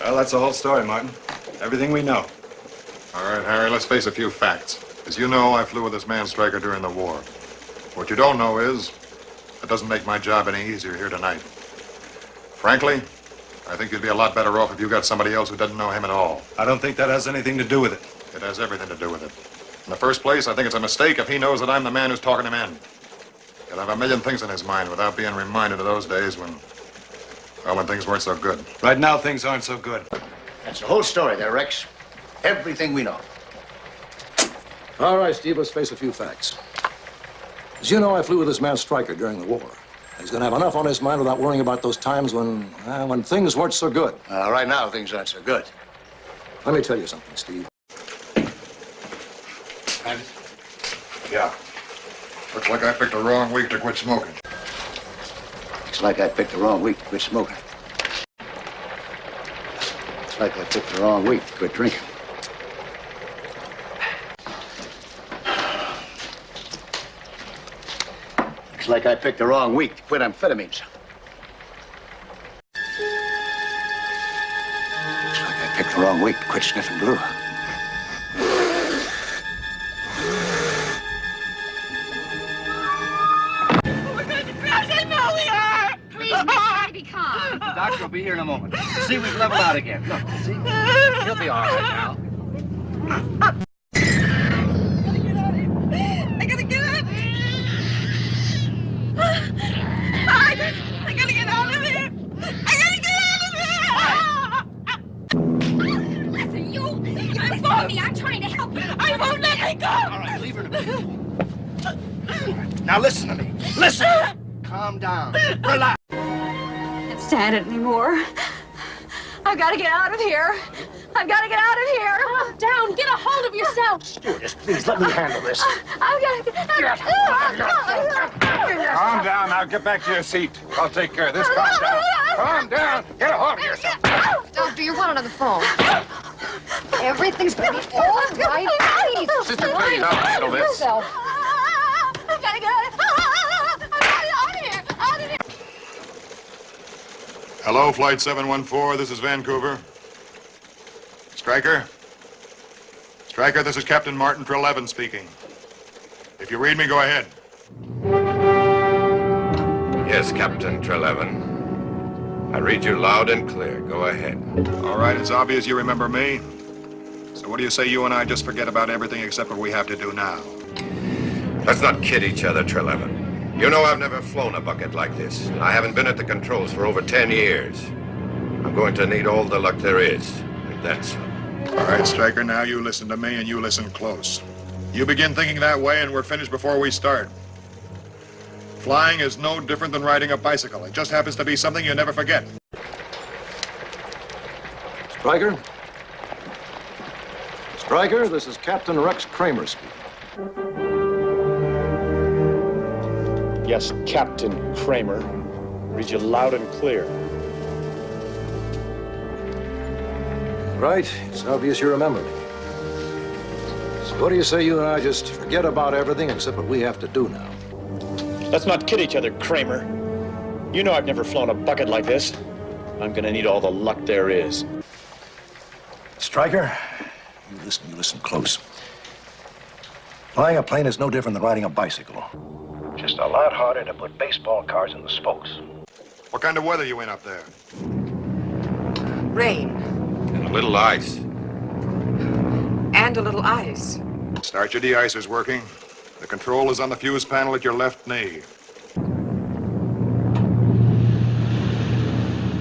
Well, that's the whole story, Martin. Everything we know. All right, Harry, let's face a few facts. As you know, I flew with this man Stryker during the war. What you don't know is, it doesn't make my job any easier here tonight. Frankly, I think you'd be a lot better off if you got somebody else who doesn't know him at all. I don't think that has anything to do with it. It has everything to do with it. In the first place, I think it's a mistake if he knows that I'm the man who's talking him in. He'll have a million things in his mind without being reminded of those days when things weren't so good. Right now, things aren't so good. That's the whole story there, Rex. Everything we know. All right, Steve, let's face a few facts. As you know, I flew with this man Stryker during the war. He's going to have enough on his mind without worrying about those times when things weren't so good. Right now, things aren't so good. Let me tell you something, Steve. And? Yeah. Looks like I picked the wrong week to quit smoking. Looks like I picked the wrong week to quit smoking. Looks like I picked the wrong week to quit drinking. Looks like I picked the wrong week to quit amphetamines. Looks like I picked the wrong week to quit sniffing glue. The doctor will be here in a moment. See, we've leveled out again. Look, see? He'll be all right now. I gotta get out of here. I gotta get out of here. I gotta get out of here. Listen, you're following me. I'm trying to help you. I won't let me go. All right, leave her to me. Now listen to me. Listen. Calm down. Relax. I can't stand it anymore. I've got to get out of here. I've got to get out of here. Calm down. Get a hold of yourself. Stewardess, please let me handle this. I've got to get Calm down. Now get back to your seat. I'll take care of this. Calm down. Calm down. Get a hold of yourself. Doctor, you're one on the phone. Everything's gonna be all right. Please. Sister, please, I'll handle this. I've got to get out of here. Out of here. Hello, Flight 714. This is Vancouver. Stryker? Stryker, this is Captain Martin Treleaven speaking. If you read me, go ahead. Yes, Captain Treleaven. I read you loud and clear. Go ahead. All right, it's obvious you remember me. So what do you say you and I just forget about everything except what we have to do now? Let's not kid each other, Treleaven. You know I've never flown a bucket like this. I haven't been at the controls for over 10 years. I'm going to need all the luck there is, and that's all. All right, Stryker, now you listen to me and you listen close. You begin thinking that way and we're finished before we start. Flying is no different than riding a bicycle. It just happens to be something you never forget. Stryker? Stryker, this is Captain Rex Kramer speaking. Yes, Captain Kramer. Read you loud and clear. Right, it's obvious you remember me. So what do you say you and I just forget about everything except what we have to do now? Let's not kid each other, Kramer. You know I've never flown a bucket like this. I'm gonna need all the luck there is. Stryker, you listen close. Flying a plane is no different than riding a bicycle. Just a lot harder to put baseball cards in the spokes. What kind of weather you in up there? Rain. And a little ice. And a little ice. Start your de-icers working. The control is on the fuse panel at your left knee.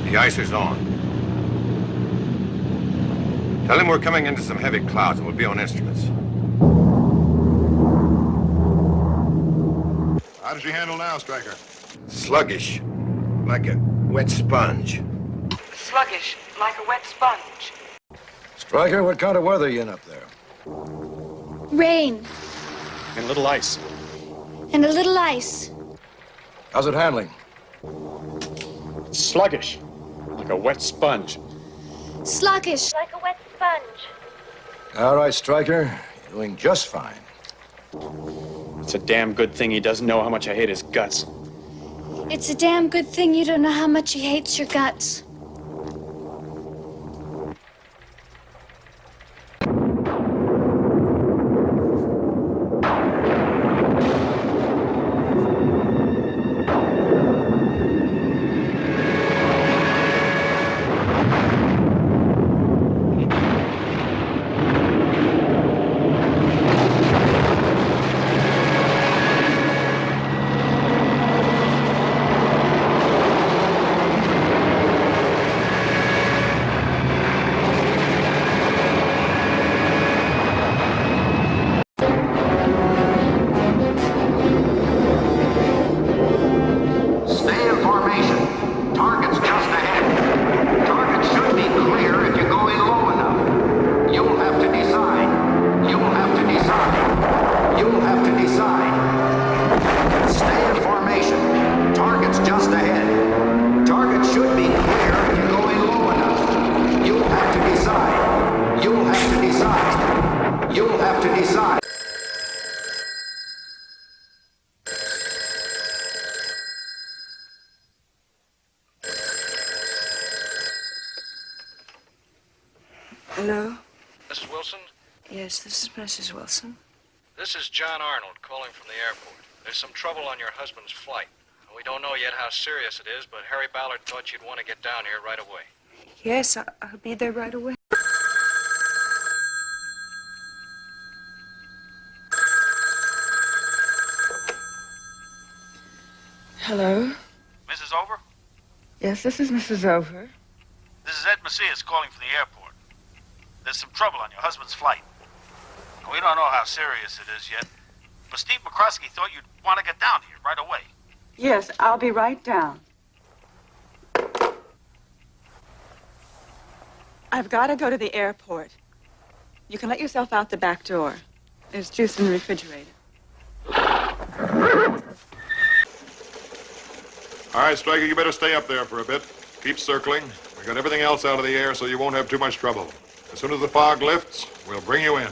The ice is on. Tell him we're coming into some heavy clouds and we'll be on instruments. How does she handle now, Stryker? Sluggish, like a wet sponge. Sluggish, like a wet sponge. Stryker, what kind of weather are you in up there? Rain And a little ice. and a little ice. How's it handling? Sluggish, like a wet sponge. Sluggish like a wet sponge. All right, Stryker, you're doing just fine. It's a damn good thing he doesn't know how much I hate his guts. It's a damn good thing you don't know how much he hates your guts. Hello? Mrs. Wilson? Yes, this is Mrs. Wilson. This is John Arnold calling from the airport. There's some trouble on your husband's flight. We don't know yet how serious it is, but Harry Ballard thought you'd want to get down here right away. Yes, I'll be there right away. Hello? Mrs. Over? Yes, this is Mrs. Over. This is Ed Macias calling from the airport. There's some trouble on your husband's flight. We don't know how serious it is yet, but Steve McCroskey thought you'd want to get down here right away. Yes, I'll be right down. I've got to go to the airport. You can let yourself out the back door. There's juice in the refrigerator. All right, Stryker, you better stay up there for a bit. Keep circling. We got everything else out of the air so you won't have too much trouble. As soon as the fog lifts, we'll bring you in.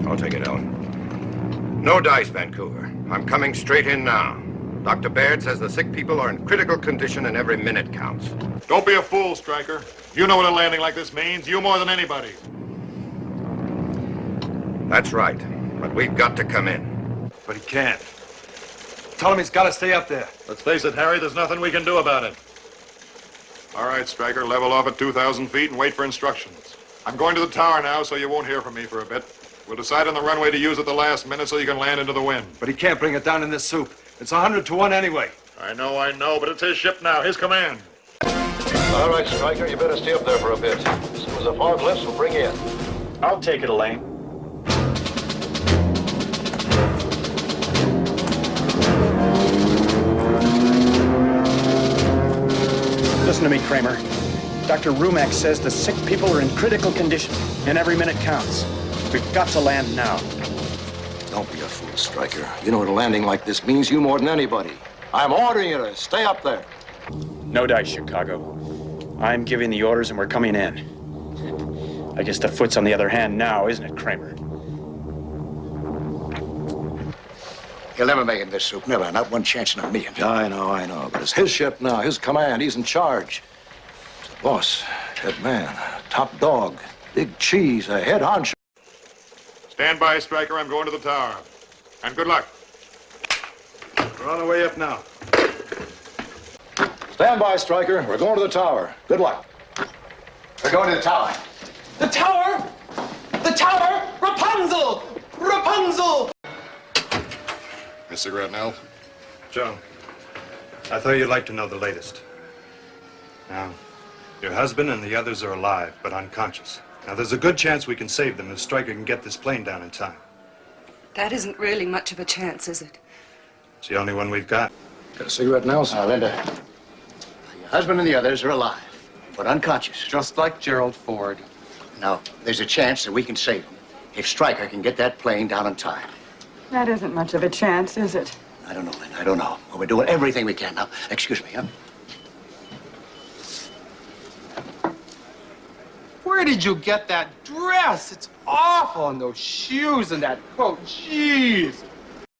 I'll take it, Ellen. No dice, Vancouver. I'm coming straight in now. Dr. Baird says the sick people are in critical condition and every minute counts. Don't be a fool, Stryker. You know what a landing like this means. You more than anybody. That's right. But we've got to come in. But he can't. Tell him he's got to stay up there. Let's face it, Harry, there's nothing we can do about it. All right, Stryker, level off at 2,000 feet and wait for instructions. I'm going to the tower now, so you won't hear from me for a bit. We'll decide on the runway to use at the last minute so you can land into the wind. But he can't bring it down in this soup. It's 100 to 1 anyway. I know, but it's his ship now, his command. All right, Stryker, you better stay up there for a bit. As soon as the fog lifts, we'll bring you in. I'll take it, Elaine. Listen to me, Kramer. Dr. Rumack says the sick people are in critical condition, and every minute counts. We've got to land now. Don't be a fool, Stryker. You know what a landing like this means, you more than anybody. I'm ordering you to stay up there. No dice, Chicago. I'm giving the orders and we're coming in. I guess the foot's on the other hand now, isn't it, Kramer? He'll never make it in this soup. Never. Not one chance in a million. I know. But it's his ship now, his command. He's in charge. He's the boss, head man, top dog, big cheese, a head honcho. Stand by, Stryker. I'm going to the tower. And good luck. We're on our way up now. Stand by, Stryker. We're going to the tower. Good luck. We're going to the tower. The tower! The tower! Rapunzel! Rapunzel! A cigarette, Nell? Joe, I thought you'd like to know the latest. Now, your husband and the others are alive, but unconscious. Now, there's a good chance we can save them if Stryker can get this plane down in time. That isn't really much of a chance, is it? It's the only one we've got. Got a cigarette, Nels? Linda, your husband and the others are alive, but unconscious. Just like Gerald Ford. Now, there's a chance that we can save them if Stryker can get that plane down in time. That isn't much of a chance, is it? I don't know, Linda. I don't know. But we're doing everything we can. Now, excuse me, huh? Where did you get that dress? It's awful, and those shoes and that coat. Jeez.